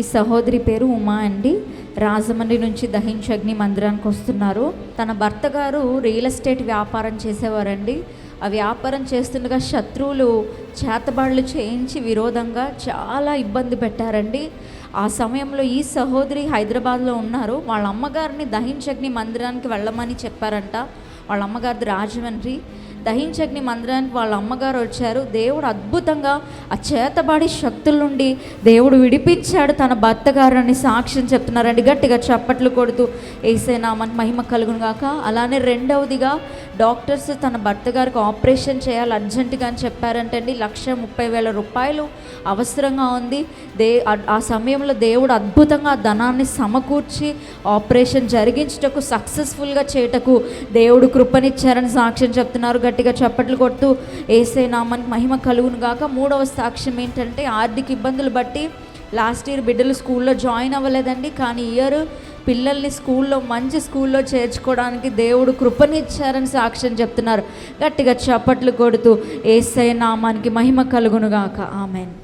ఈ సహోదరి పేరు ఉమా అండి. రాజమండ్రి నుంచి దహించి అగ్ని మందిరానికి వస్తున్నారు. తన భర్త గారు రియల్ ఎస్టేట్ వ్యాపారం చేసేవారండి. ఆ వ్యాపారం చేస్తుండగా శత్రువులు చేతబాళ్ళు చేయించి విరోధంగా చాలా ఇబ్బంది పెట్టారండి. ఆ సమయంలో ఈ సహోదరి హైదరాబాద్లో ఉన్నారు. వాళ్ళ అమ్మగారిని దహించి అగ్ని మందిరానికి వెళ్ళమని చెప్పారంట. వాళ్ళ అమ్మగారిది రాజమండ్రి. దహించి అగ్ని మందిరానికి వాళ్ళ అమ్మగారు వచ్చారు. దేవుడు అద్భుతంగా ఆ చేతబడి శక్తుల నుండి దేవుడు విడిపించాడు తన భర్త గారని సాక్ష్యం చెప్తున్నారండి. గట్టిగా చప్పట్లు కొడుతూ యేసయ్య నామానికి మహిమ కలుగును గాక. అలానే రెండవదిగా డాక్టర్స్ తన భర్త గారికి ఆపరేషన్ చేయాలి అర్జెంటుగా అని చెప్పారంటండి. 1,30,000 రూపాయలు అవసరంగా ఉంది. ఆ సమయంలో దేవుడు అద్భుతంగా ఆ ధనాన్ని సమకూర్చి ఆపరేషన్ జరిగించుటకు సక్సెస్ఫుల్గా చేయటకు దేవుడు కృపనిచ్చారని సాక్ష్యం చెప్తున్నారు. గట్టిగా చప్పట్లు కొడుతూ యేసయ్య నామానికి మహిమ కలుగును గాక. మూడవ సాక్ష్యం ఏంటంటే, ఆర్థిక ఇబ్బందులు బట్టి లాస్ట్ ఇయర్ బిడ్డలు స్కూల్లో జాయిన్ అవ్వలేదండి. కానీ ఇయర్ పిల్లల్ని స్కూల్లో మంచి స్కూల్లో చేర్చుకోవడానికి దేవుడు కృపనిచ్చారని సాక్ష్యం చెప్తున్నారు. గట్టిగా చప్పట్లు కొడుతూ యేసయ్య నామానికి మహిమ కలుగును గాక. ఆమేన్.